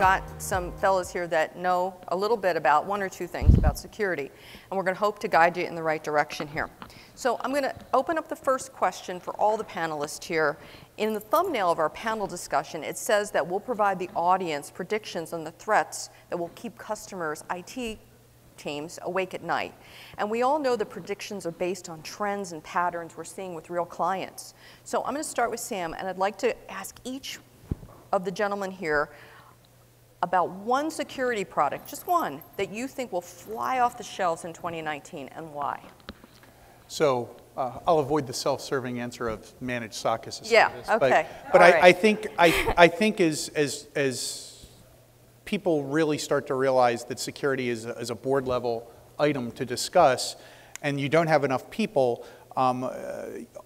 got some fellows here that know a little bit about one or two things about security, and we're going to hope to guide you in the right direction here. So I'm going to open up the first question for all the panelists here. In the thumbnail of our panel discussion, it says that we'll provide the audience predictions on the threats that will keep customers' IT teams awake at night. And we all know the predictions are based on trends and patterns we're seeing with real clients. So I'm going to start with Sam, and I'd like to ask each of the gentlemen here about one security product, just one, that you think will fly off the shelves in 2019 and why. So I'll avoid the self-serving answer of managed SOC as a service. Yeah, okay. But I think as people really start to realize that security is a board level item to discuss, and you don't have enough people,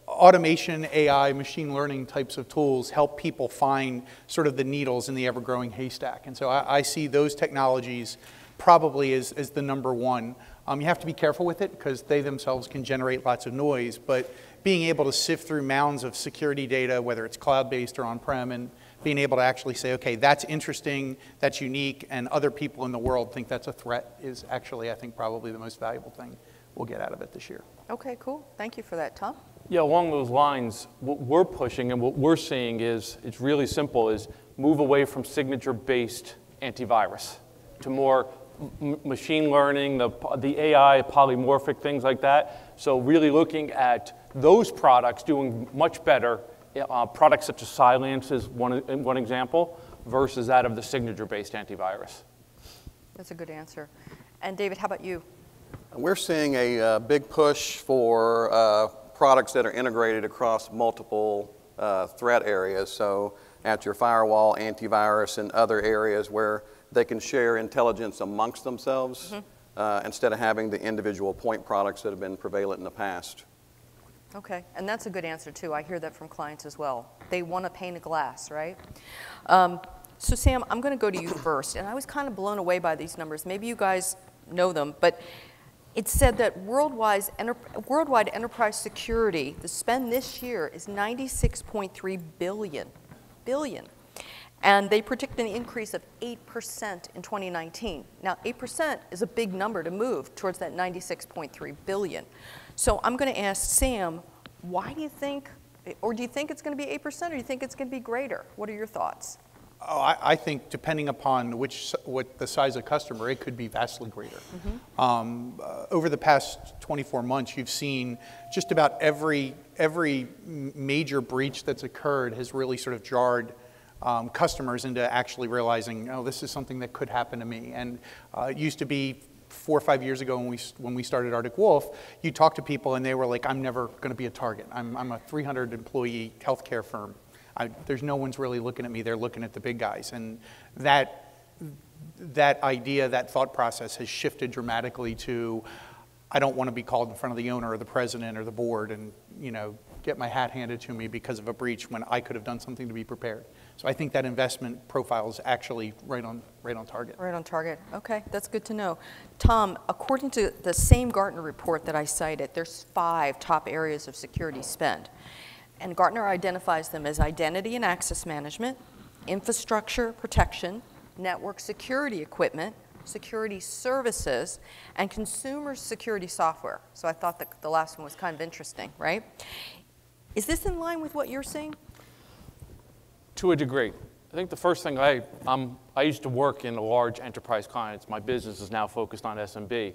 automation, AI, machine learning types of tools help people find sort of the needles in the ever-growing haystack. And so I see those technologies probably as the number one. You have to be careful with it because they themselves can generate lots of noise, but being able to sift through mounds of security data, whether it's cloud-based or on-prem, and being able to actually say, okay, that's interesting, that's unique, and other people in the world think that's a threat is actually, I think, probably the most valuable thing we'll get out of it this year. Okay, cool. Thank you for that. Tom? Yeah, along those lines, what we're pushing and what we're seeing is, it's really simple, is move away from signature-based antivirus to more machine learning, the AI, polymorphic, things like that. So really looking at those products doing much better, products such as Cylance is one example, versus that of the signature-based antivirus. That's a good answer. And David, how about you? We're seeing a big push for products that are integrated across multiple threat areas. So at your firewall, antivirus, and other areas where they can share intelligence amongst themselves instead of having the individual point products that have been prevalent in the past. Okay, and that's a good answer too. I hear that from clients as well. They want a pane of glass, right? So Sam, I'm going to go to you first, and I was kind of blown away by these numbers. Maybe you guys know them, but it said that worldwide enterprise security, the spend this year is $96.3 billion. And they predict an increase of 8% in 2019. Now, 8% is a big number to move towards that $96.3 billion. So I'm going to ask Sam, why do you think, or do you think it's going to be 8%, or do you think it's going to be greater? What are your thoughts? Oh, I think depending upon what the size of customer, it could be vastly greater. Over the past 24 months, you've seen just about every major breach that's occurred has really sort of jarred customers into actually realizing, oh, this is something that could happen to me. And it used to be 4 or 5 years ago when we started Arctic Wolf, you talk to people and they were like, I'm never going to be a target. I'm a 300 employee healthcare firm. There's no one's really looking at me. They're looking at the big guys. And that idea, that thought process has shifted dramatically to, I don't want to be called in front of the owner or the president or the board and get my hat handed to me because of a breach when I could have done something to be prepared. So I think that investment profile is actually right on target. Right on target. Okay, that's good to know. Tom, according to the same Gartner report that I cited, there's 5 top areas of security spend. And Gartner identifies them as identity and access management, infrastructure protection, network security equipment, security services, and consumer security software. So I thought that the last one was kind of interesting, right? Is this in line with what you're seeing? To a degree. I think the first thing, I used to work in large enterprise clients. My business is now focused on SMB.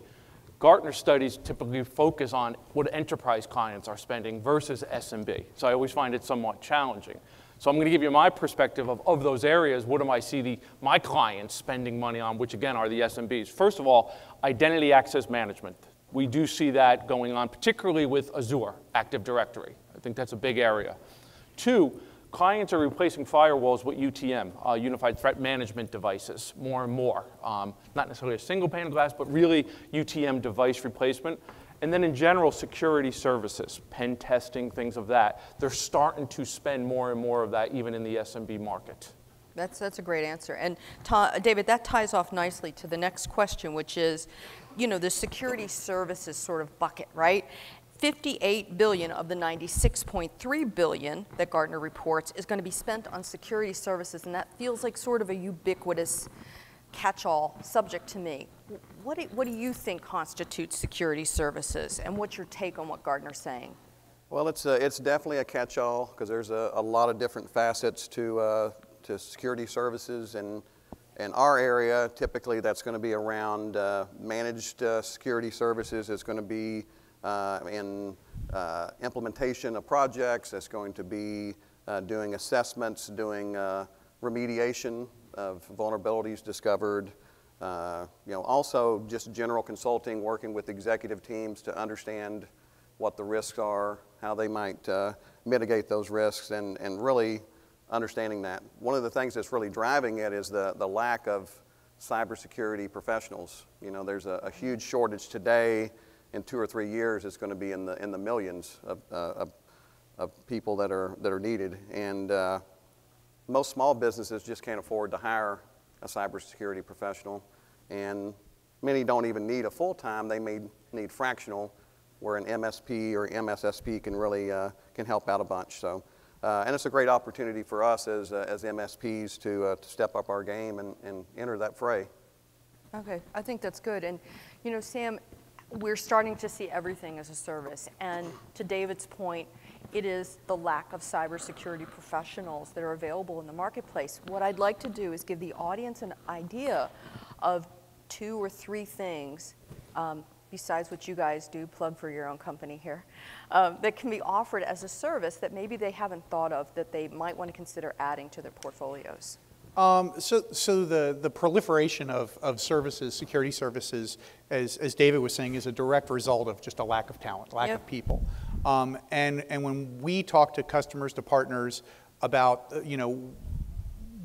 Gartner studies typically focus on what enterprise clients are spending versus SMB. So I always find it somewhat challenging. So I'm going to give you my perspective of those areas. What do I see my clients spending money on, which again are the SMBs? First of all, identity access management. We do see that going on, particularly with Azure Active Directory. I think that's a big area. 2, clients are replacing firewalls with UTM, Unified Threat Management devices, more and more. Not necessarily a single pane of glass, but really UTM device replacement. And then in general, security services, pen testing, things of that. They're starting to spend more and more of that even in the SMB market. That's a great answer. And David, that ties off nicely to the next question, which is, the security services sort of bucket, right? $58 billion of the $96.3 billion that Gartner reports is going to be spent on security services, and that feels like sort of a ubiquitous catch-all subject to me. What do you think constitutes security services, and what's your take on what Gartner's saying? Well, it's definitely a catch-all because there's a lot of different facets to security services, and in our area, typically that's going to be around managed security services. It's going to be in implementation of projects. It's going to be doing assessments, doing remediation of vulnerabilities discovered. Also just general consulting, working with executive teams to understand what the risks are, how they might mitigate those risks, and really understanding that. One of the things that's really driving it is the lack of cybersecurity professionals. There's a huge shortage today. In 2 or 3 years, it's going to be in the millions of people that are needed, and most small businesses just can't afford to hire a cybersecurity professional, and many don't even need a full-time. They may need fractional, where an MSP or MSSP can really can help out a bunch. So, and it's a great opportunity for us as MSPs to step up our game and enter that fray. Okay, I think that's good. And Sam, we're starting to see everything as a service, and to David's point, it is the lack of cybersecurity professionals that are available in the marketplace. What I'd like to do is give the audience an idea of 2 or 3 things, besides what you guys do, plug for your own company here, that can be offered as a service that maybe they haven't thought of that they might want to consider adding to their portfolios. So the proliferation of services, security services, as David was saying, is a direct result of just a lack of talent, lack of people. And when we talk to customers, to partners about,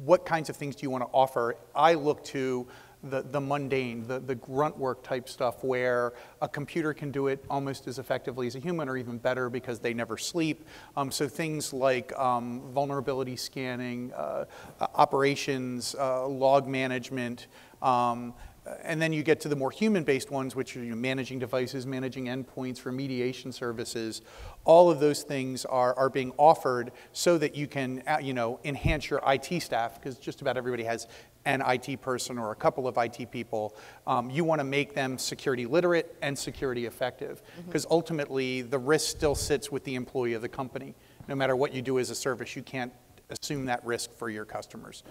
what kinds of things do you want to offer, I look to the mundane, the grunt work type stuff where a computer can do it almost as effectively as a human or even better because they never sleep. So things like vulnerability scanning, operations, log management, and then you get to the more human-based ones, which are managing devices, managing endpoints, remediation services. All of those things are being offered so that you can enhance your IT staff, because just about everybody has an IT person or a couple of IT people. You want to make them security literate and security effective, because ultimately the risk still sits with the employee of the company. No matter what you do as a service, you can't assume that risk for your customers.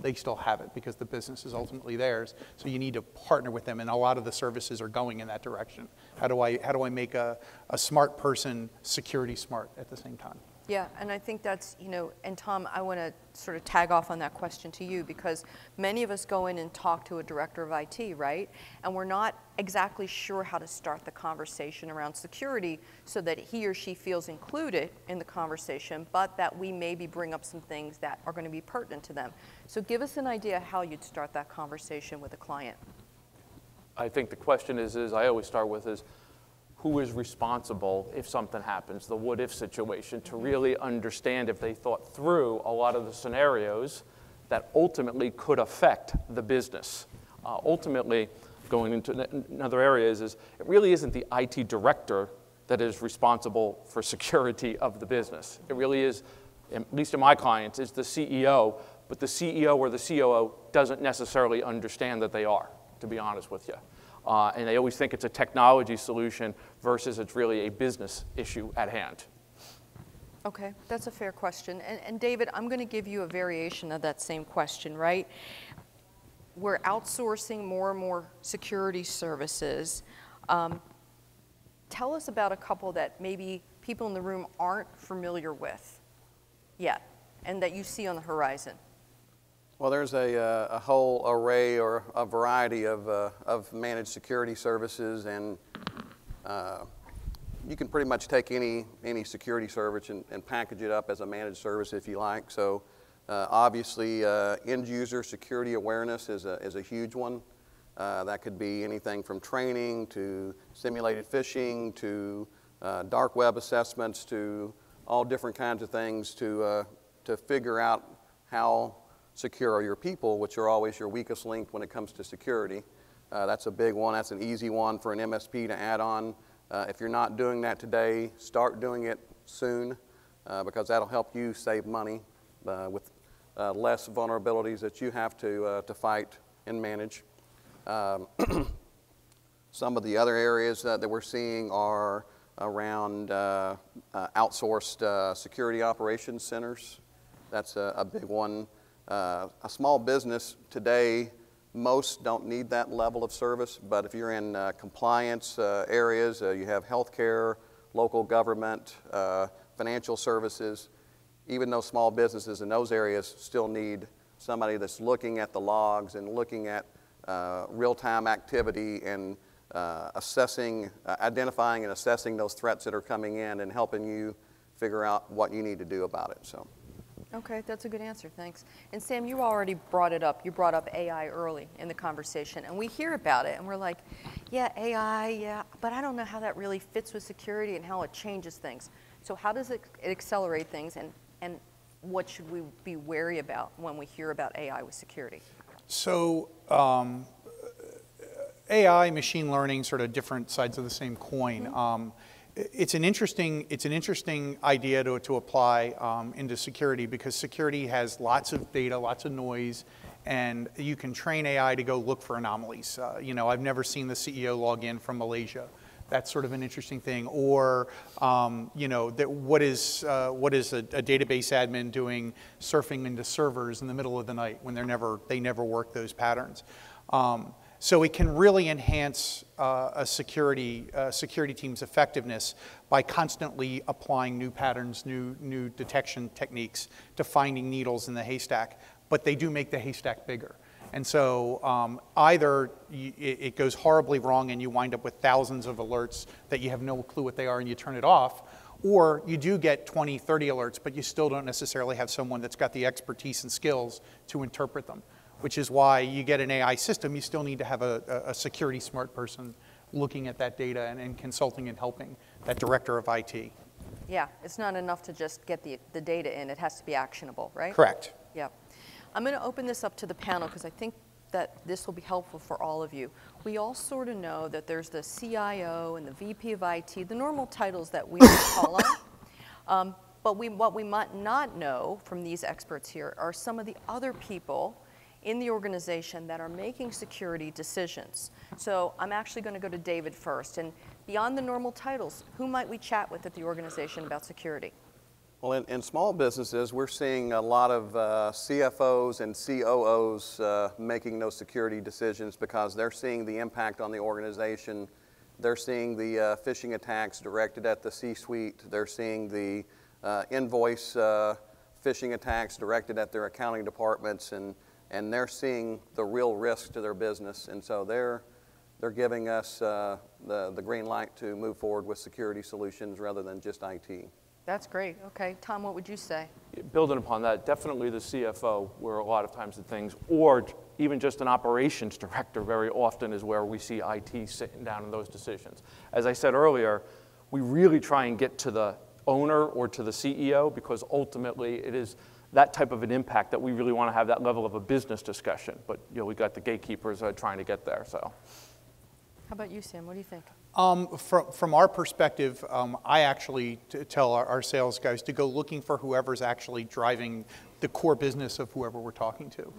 They still have it because the business is ultimately theirs. So you need to partner with them, and a lot of the services are going in that direction. How do I make a smart person security smart at the same time? Yeah, and I think that's, and Tom, I want to sort of tag off on that question to you, because many of us go in and talk to a director of IT, right? And we're not exactly sure how to start the conversation around security so that he or she feels included in the conversation, but that we maybe bring up some things that are going to be pertinent to them. So give us an idea how you'd start that conversation with a client. I think the question is I always start with is, who is responsible if something happens, the what-if situation, to really understand if they thought through a lot of the scenarios that ultimately could affect the business. Ultimately, going into another area is it really isn't the IT director that is responsible for security of the business. It really is, at least in my clients, is the CEO, but the CEO or the COO doesn't necessarily understand that they are, to be honest with you. And they always think it's a technology solution versus it's really a business issue at hand. Okay, that's a fair question. And David, I'm going to give you a variation of that same question, right? We're outsourcing more and more security services. Tell us about a couple that maybe people in the room aren't familiar with yet and that you see on the horizon. Well, there's a whole array or a variety of managed security services, and you can pretty much take any security service and package it up as a managed service if you like. So obviously, end user security awareness is a huge one. That could be anything from training to simulated phishing to dark web assessments to all different kinds of things to figure out how secure are your people, which are always your weakest link when it comes to security. That's a big one. That's an easy one for an MSP to add on. If you're not doing that today, start doing it soon because that'll help you save money with less vulnerabilities that you have to fight and manage. Some of the other areas that we're seeing are around outsourced security operations centers. That's a big one. A small business today, most don't need that level of service, but if you're in compliance areas, you have healthcare, local government, financial services, even those small businesses in those areas still need somebody that's looking at the logs and looking at real-time activity and identifying and assessing those threats that are coming in and helping you figure out what you need to do about it. So. Okay, that's a good answer, thanks. And Sam, you already brought it up. You brought up AI early in the conversation, and we hear about it, and we're like, yeah, AI, yeah, but I don't know how that really fits with security and how it changes things. So how does it accelerate things, and what should we be wary about when we hear about AI with security? So AI, machine learning, sort of different sides of the same coin. Mm-hmm. It's an interesting idea to apply into security because security has lots of data, lots of noise, and you can train AI to go look for anomalies. You know, I've never seen the CEO log in from Malaysia. That's sort of an interesting thing. Or, you know, what is a database admin doing surfing into servers in the middle of the night when they never work those patterns. So it can really enhance a security team's effectiveness by constantly applying new patterns, new detection techniques to finding needles in the haystack. But they do make the haystack bigger. And so either it goes horribly wrong and you wind up with thousands of alerts that you have no clue what they are and you turn it off, or you do get 20, 30 alerts, but you still don't necessarily have someone that's got the expertise and skills to interpret them. Which is why you get an AI system, you still need to have a security smart person looking at that data and consulting and helping that director of IT. Yeah, it's not enough to just get the data in, it has to be actionable, right? Correct. Yeah. I'm going to open this up to the panel because I think that this will be helpful for all of you. We all sort of know that there's the CIO and the VP of IT, the normal titles that we call on. But what we might not know from these experts here are some of the other people in the organization that are making security decisions. So I'm actually going to go to David first. And beyond the normal titles, who might we chat with at the organization about security? Well, in small businesses, we're seeing a lot of CFOs and COOs making those security decisions because they're seeing the impact on the organization. They're seeing the phishing attacks directed at the C-suite. They're seeing the invoice phishing attacks directed at their accounting departments, and they're seeing the real risk to their business. And so they're giving us the green light to move forward with security solutions rather than just IT. That's great. Okay. Tom, what would you say? Building upon that, definitely the CFO, where a lot of times the things, or even just an operations director very often is where we see IT sitting down in those decisions. As I said earlier, we really try and get to the owner or to the CEO because ultimately it is that type of an impact that we really want to have that level of a business discussion. But you know, we got the gatekeepers trying to get there. So, how about you, Sam? What do you think? From our perspective, I actually tell our sales guys to go looking for whoever's actually driving the core business of whoever we're talking to.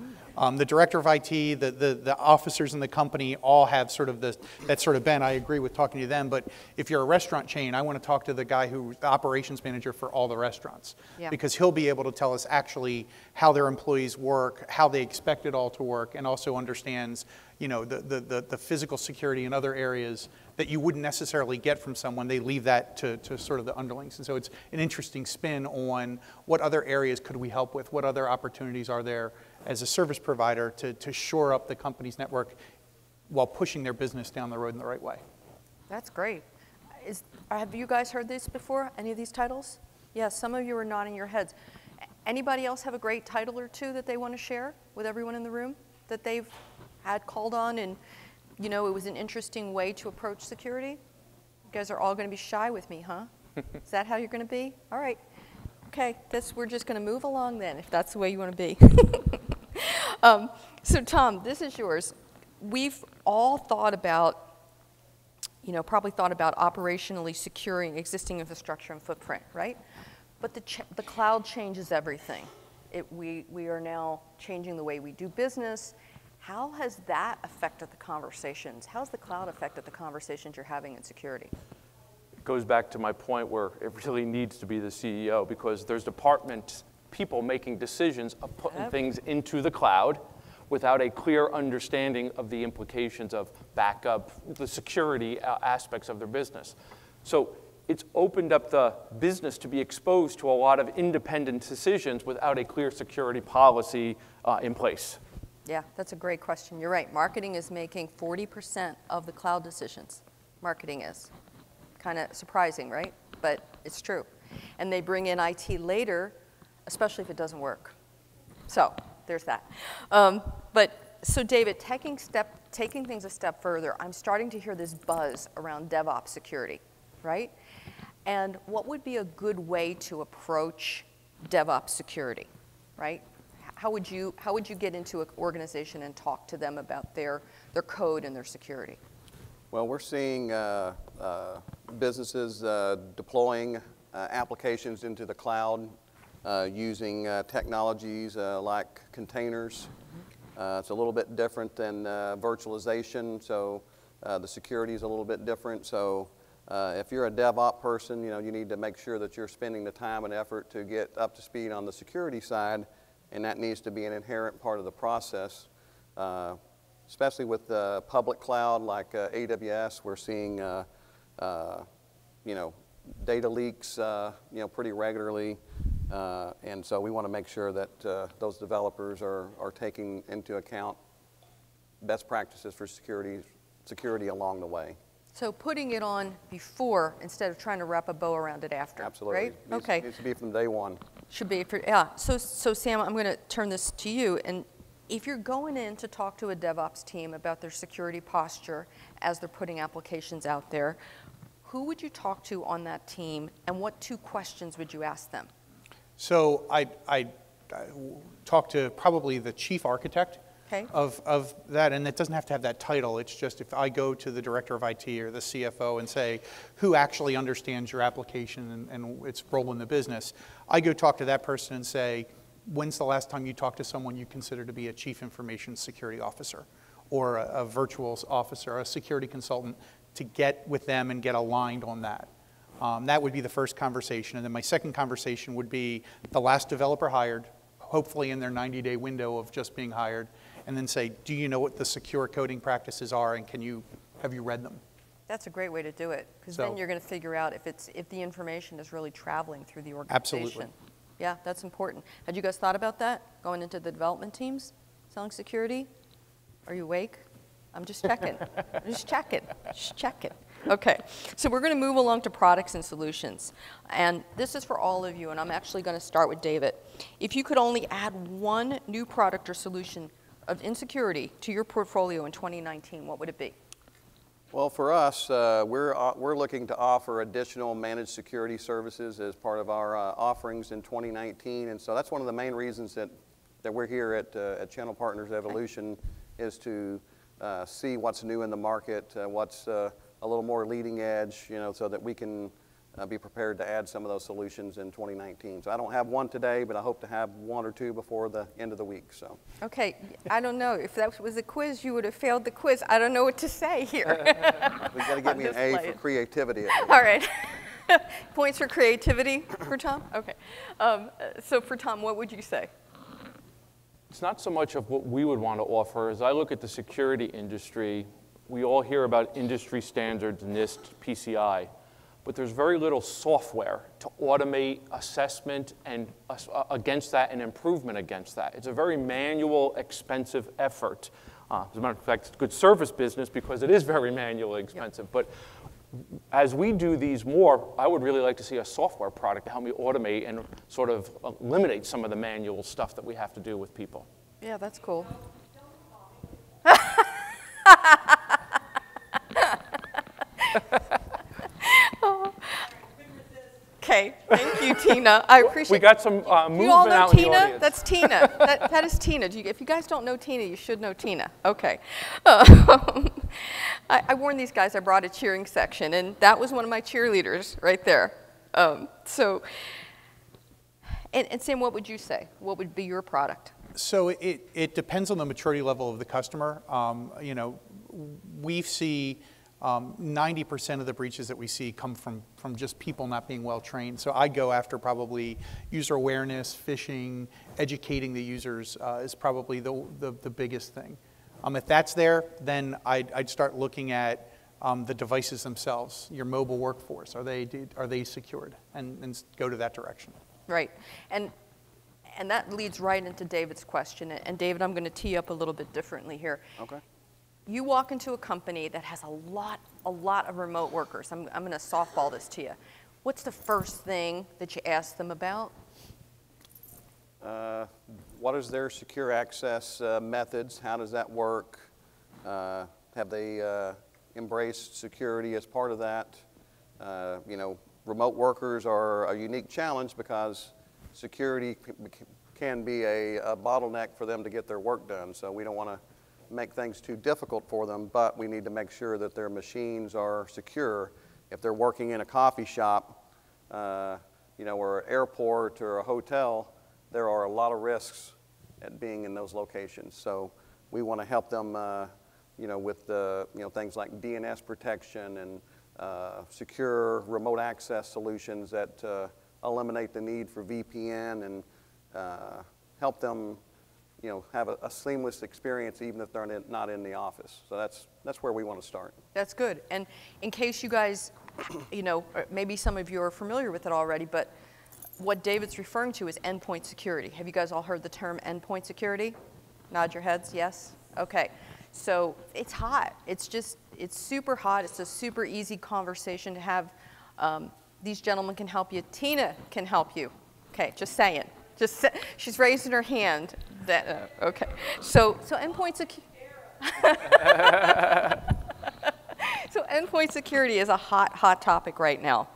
The director of IT, the officers in the company all have sort of that sort of bent. I agree with talking to them, but if you're a restaurant chain, I want to talk to the guy who's the operations manager for all the restaurants. Yeah. Because he'll be able to tell us actually how their employees work, how they expect it all to work, and also understands, you know, the physical security in other areas that you wouldn't necessarily get from someone. They leave that to sort of the underlings. And so it's an interesting spin on what other areas could we help with, what other opportunities are there as a service provider to shore up the company's network while pushing their business down the road in the right way. That's great. Have you guys heard this before, any of these titles? Yes, some of you are nodding your heads. Anybody else have a great title or two that they want to share with everyone in the room that they've had called on and, you know, it was an interesting way to approach security? You guys are all going to be shy with me, huh? Is that how you're going to be? All right. Okay, we're just going to move along then, if that's the way you want to be. So Tom, this is yours. We've all thought about you know, probably thought about operationally securing existing infrastructure and footprint, right? But the cloud changes everything. We are now changing the way we do business. How has that affected the conversations? How's the cloud affected the conversations you're having in security? It goes back to my point where it really needs to be the CEO, because there's department people making decisions of putting things into the cloud without a clear understanding of the implications of backup, the security aspects of their business. So it's opened up the business to be exposed to a lot of independent decisions without a clear security policy in place. Yeah, that's a great question. You're right. Marketing is making 40% of the cloud decisions. Marketing is. Kind of surprising, right? But it's true. And they bring in IT later, especially if it doesn't work. So there's that. So David, taking things a step further, I'm starting to hear this buzz around DevOps security, right? And what would be a good way to approach DevOps security, right? How would you get into an organization and talk to them about their code and their security? Well, we're seeing businesses deploying applications into the cloud using technologies like containers. It's a little bit different than virtualization, so the security is a little bit different. So if you're a DevOps person, you need to make sure that you're spending the time and effort to get up to speed on the security side, and that needs to be an inherent part of the process. Especially with the public cloud like AWS, we're seeing data leaks pretty regularly, and so we want to make sure that those developers are taking into account best practices for security along the way. So putting it on before instead of trying to wrap a bow around it after. Absolutely. Right? Okay. It needs to be from day one. Should be yeah. So Sam, I'm going to turn this to you. And if you're going in to talk to a DevOps team about their security posture as they're putting applications out there, who would you talk to on that team, and what 2 questions would you ask them? So I talk to probably the chief architect of that, and it doesn't have to have that title. It's just if I go to the director of IT or the CFO and say, who actually understands your application and its role in the business, I go talk to that person and say, when's the last time you talked to someone you consider to be a chief information security officer or a virtual officer, a security consultant, to get with them and get aligned on that. That would be the first conversation. And then my second conversation would be the last developer hired, hopefully in their 90-day window of just being hired, and then say, do you know what the secure coding practices are, and have you read them? That's a great way to do it, because then you're going to figure out if the information is really traveling through the organization. Absolutely. Yeah, that's important. Had you guys thought about that, going into the development teams, selling security? Are you awake? I'm just checking. Just checking. Okay, so we're going to move along to products and solutions. And this is for all of you, and I'm actually going to start with David. If you could only add one new product or solution of insecurity to your portfolio in 2019, what would it be? Well, for us, we're looking to offer additional managed security services as part of our offerings in 2019, and so that's one of the main reasons that we're here at Channel Partners Evolution, is to see what's new in the market, what's a little more leading edge, so that we can be prepared to add some of those solutions in 2019. So I don't have one today, but I hope to have 1 or 2 before the end of the week. So. Okay, I don't know. If that was a quiz, you would have failed the quiz. I don't know what to say here. We've got to give me an A for creativity. All right. Points for creativity for Tom? Okay. So for Tom, what would you say? It's not so much of what we would want to offer. As I look at the security industry, we all hear about industry standards, NIST, PCI. But there's very little software to automate assessment and against that and improvement against that. It's a very manual, expensive effort. As a matter of fact, it's a good service business because it is very manually expensive. Yep. But as we do these more, I would really like to see a software product to help me automate and sort of eliminate some of the manual stuff that we have to do with people. Yeah, that's cool. Okay, thank you, Tina. I appreciate it. We got some movement you all know out Tina? in the audience. That's Tina. That is Tina. If you guys don't know Tina, you should know Tina. Okay. I warned these guys I brought a cheering section, and that was one of my cheerleaders right there. And Sam, what would you say? What would be your product? So it depends on the maturity level of the customer. You know, we see 90% of the breaches that we see come from just people not being well trained. So I go after probably user awareness, phishing, educating the users is probably the biggest thing. If that's there, then I'd start looking at the devices themselves, your mobile workforce. Are they secured? And go to that direction. Right. And that leads right into David's question. And David, I'm going to tee up a little bit differently here. Okay. You walk into a company that has a lot of remote workers. I'm going to softball this to you. What's the first thing that you ask them about? What is their secure access methods? How does that work? Have they embraced security as part of that? You know, remote workers are a unique challenge because security can be a bottleneck for them to get their work done. So we don't want to make things too difficult for them, but we need to make sure that their machines are secure. If they're working in a coffee shop, you know, or an airport or a hotel, there are a lot of risks at being in those locations. So we want to help them, you know, with things like DNS protection and secure remote access solutions that eliminate the need for VPN and help them, you know, have a seamless experience even if they're not in the office. So that's where we want to start. That's good. And in case you guys, you know, maybe some of you are familiar with it already, but what David's referring to is endpoint security. Have you guys all heard the term endpoint security? Nod your heads, yes? Okay. So it's hot. It's super hot. It's a super easy conversation to have. These gentlemen can help you. Tina can help you. Okay, just saying. She's raising her hand. Okay. So endpoint security. So endpoint security is a hot topic right now.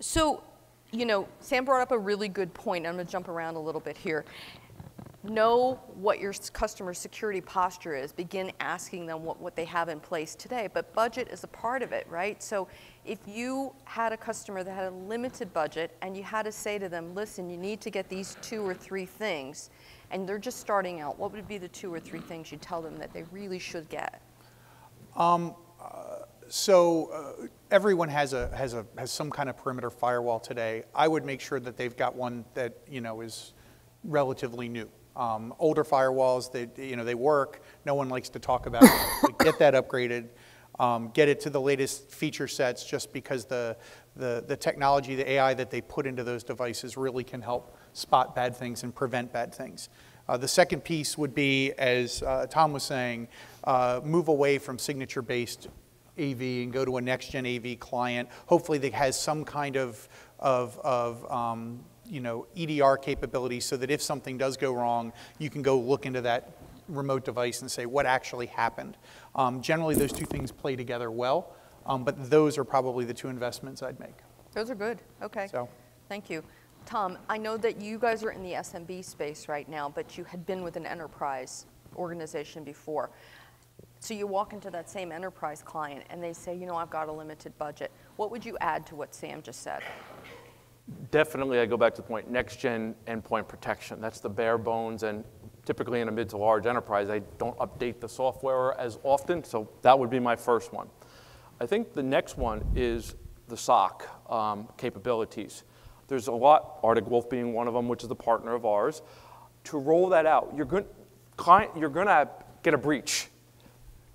So, you know, Sam brought up a really good point. I'm going to jump around a little bit here. Know what your customer security posture is. Begin asking them what they have in place today. But budget is a part of it, right? So if you had a customer that had a limited budget and you had to say to them, listen, you need to get these 2 or 3 things, and they're just starting out, what would be the 2 or 3 things you'd tell them that they really should get? Everyone has some kind of perimeter firewall today. I would make sure that they've got one that, you know, is relatively new. Older firewalls, they work. No one likes to talk about it. But get that upgraded. Get it to the latest feature sets, just because the technology, the AI that they put into those devices really can help spot bad things and prevent bad things. The second piece would be, as Tom was saying, move away from signature-based AV and go to a next-gen AV client. Hopefully, that has some kind of you know, EDR capability, so that if something does go wrong, you can go look into that remote device and say what actually happened. Generally, those 2 things play together well, but those are probably the 2 investments I'd make. Those are good. Okay. So, thank you. Tom, I know that you guys are in the SMB space right now, but you had been with an enterprise organization before. So you walk into that same enterprise client and they say, you know, I've got a limited budget. What would you add to what Sam just said? Definitely, I go back to the point, next-gen endpoint protection. That's the bare bones, and typically in a mid to large enterprise, I don't update the software as often, so that would be my first one. I think the next one is the SOC capabilities. There's a lot, Arctic Wolf being one of them, which is the partner of ours. To roll that out, you're going to get a breach.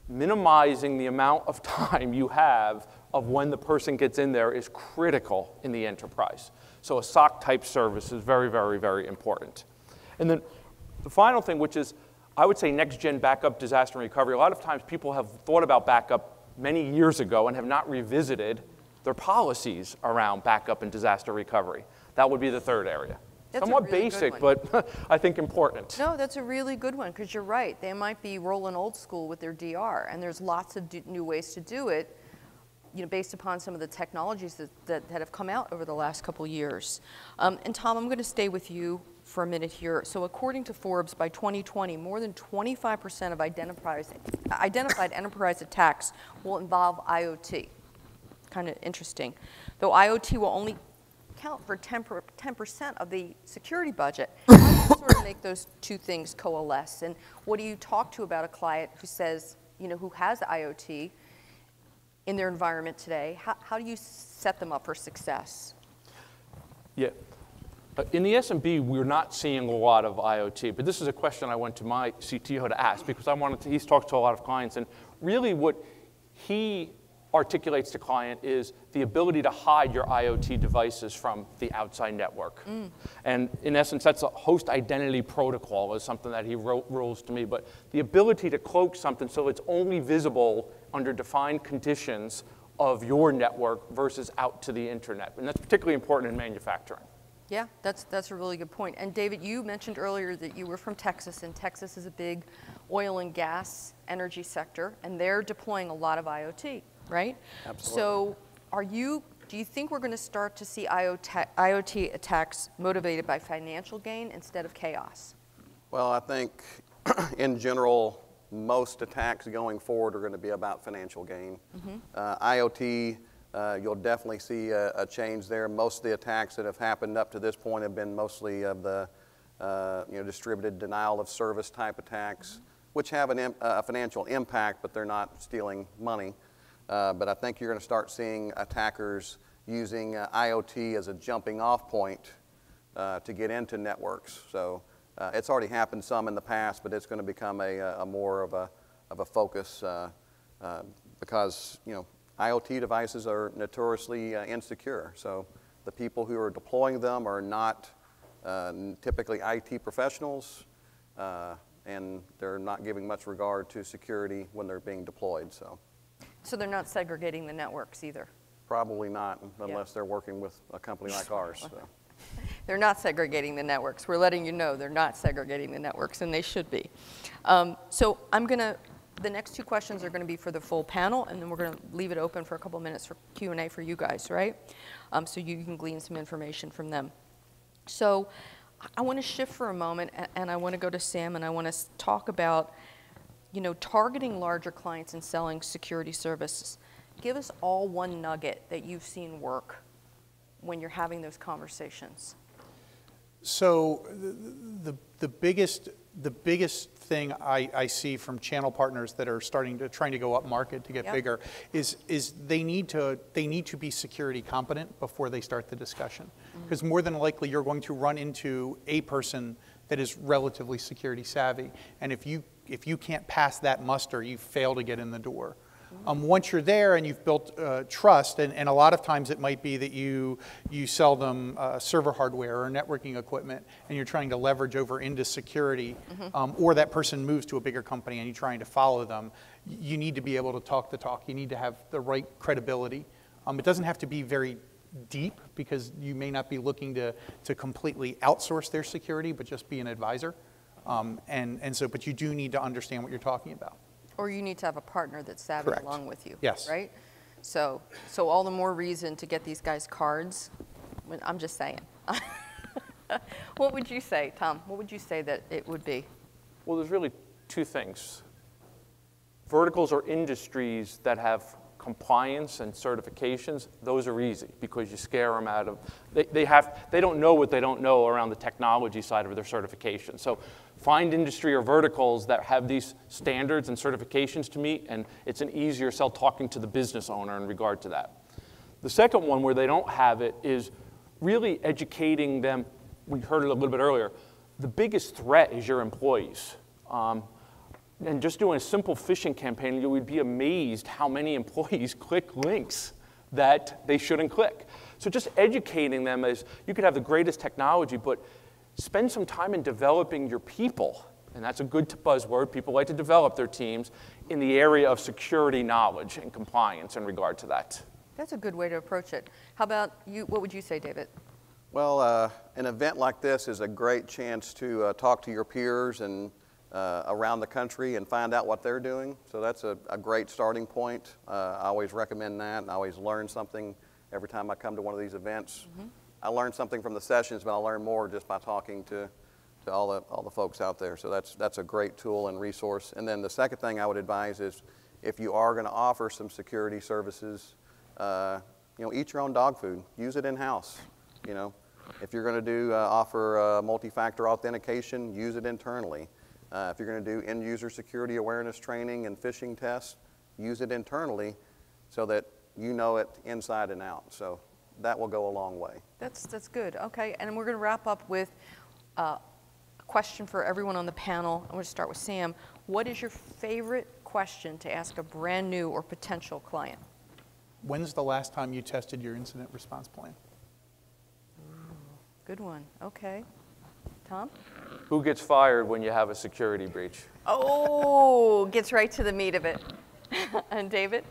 Minimizing the amount of time you have of when the person gets in there is critical in the enterprise. So a SOC type service is very, very, very important. And then the final thing, which is, I would say next-gen backup disaster and recovery. A lot of times people have thought about backup many years ago and have not revisited their policies around backup and disaster recovery. That would be the third area. That's somewhat a really basic, good one. but I think important. No, that's a really good one, because you're right. They might be rolling old school with their DR, and there's lots of new ways to do it, you know, based upon some of the technologies that have come out over the last couple years. And Tom, I'm going to stay with you for a minute here. So according to Forbes, by 2020, more than 25% of identified enterprise attacks will involve IoT. Kind of interesting. Though IoT will only account for 10% of the security budget. How do you sort of make those two things coalesce? And what do you talk to about a client who says, who has IoT in their environment today? How do you set them up for success? Yeah. In the SMB, we're not seeing a lot of IoT, but this is a question I went to my CTO to ask because he's talked to a lot of clients, and really what he articulates to client is the ability to hide your IoT devices from the outside network. And in essence, that's a host identity protocol is something that he rules to me, but the ability to cloak something so it's only visible under defined conditions of your network versus out to the internet. And that's particularly important in manufacturing. Yeah, that's a really good point. And David, you mentioned earlier that you were from Texas, and Texas is a big oil and gas energy sector, and they're deploying a lot of IoT, right? Absolutely. So do you think we're going to start to see IoT attacks motivated by financial gain instead of chaos? Well, I think in general, most attacks going forward are going to be about financial gain. IoT, you'll definitely see a change there. Most of the attacks that have happened up to this point have been mostly of the distributed denial of service type attacks, which have a financial impact, but they're not stealing money. But I think you're going to start seeing attackers using IoT as a jumping off point to get into networks. So it's already happened some in the past, but it's going to become a more of a focus because IoT devices are notoriously insecure. So the people who are deploying them are not typically IT professionals, and they're not giving much regard to security when they're being deployed. So they're not segregating the networks either? Probably not, unless they're working with a company like ours. So. They're not segregating the networks. We're letting you know they're not segregating the networks, and they should be. So the next two questions are going to be for the full panel, and then we're going to leave it open for a couple minutes for Q&A for you guys, right? So you can glean some information from them. So I want to shift for a moment, and I want to go to Sam, and I want to talk about targeting larger clients and selling security services. Give us all one nugget that you've seen work when you're having those conversations. So the biggest thing I see from channel partners that are trying to go up market to get bigger is they need to be security competent before they start the discussion, because more than likely you're going to run into a person that is relatively security savvy, and if you can't pass that muster, you fail to get in the door. Once you're there and you've built trust, and a lot of times it might be that you sell them server hardware or networking equipment, and you're trying to leverage over into security, or that person moves to a bigger company and you're trying to follow them, you need to be able to talk the talk. You need to have the right credibility. It doesn't have to be very deep, because you may not be looking to completely outsource their security, but just be an advisor. But you do need to understand what you're talking about. Or you need to have a partner that's savvy Correct. along with you. Yes. Right? So all the more reason to get these guys cards. I'm just saying. What would you say, Tom? What would you say that it would be? Well, there's really two things. Verticals or industries that have compliance and certifications, those are easy because you scare them out of, they don't know what they don't know around the technology side of their certification. So find industry or verticals that have these standards and certifications to meet, and it's an easier sell talking to the business owner in regard to that. The second one where they don't have it is really educating them. We heard it a little bit earlier. The biggest threat is your employees. And just doing a simple phishing campaign, you would be amazed how many employees click links that they shouldn't click. So just educating them as you could have the greatest technology, but spend some time in developing your people. And that's a good buzzword. People like to develop their teams in the area of security knowledge and compliance in regard to that. That's a good way to approach it. How about you? What would you say, David? Well, an event like this is a great chance to talk to your peers and around the country and find out what they're doing. So that's a great starting point. I always recommend that, and I always learn something every time I come to one of these events. I learned something from the sessions, but I learned more just by talking to all the folks out there. So that's a great tool and resource. And then the second thing I would advise is if you are going to offer some security services, eat your own dog food. Use it in-house. If you're going to offer multi-factor authentication, use it internally. If you're going to do end-user security awareness training and phishing tests, use it internally so that you know it inside and out. So that will go a long way. That's good. Okay, and we're going to wrap up with a question for everyone on the panel. I'm going to start with Sam. What is your favorite question to ask a brand new or potential client? When's the last time you tested your incident response plan? Good one. Okay. Tom? Who gets fired when you have a security breach? Oh, gets right to the meat of it. And David?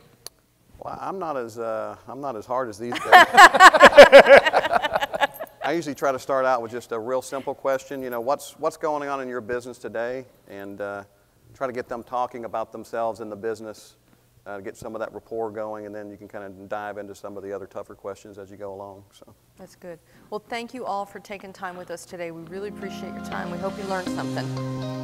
Well, I'm not as hard as these guys. I usually try to start out with just a real simple question. What's going on in your business today, and try to get them talking about themselves in the business, get some of that rapport going, and then you can kind of dive into some of the other tougher questions as you go along. So That's good. Well, thank you all for taking time with us today. We really appreciate your time. We hope you learned something.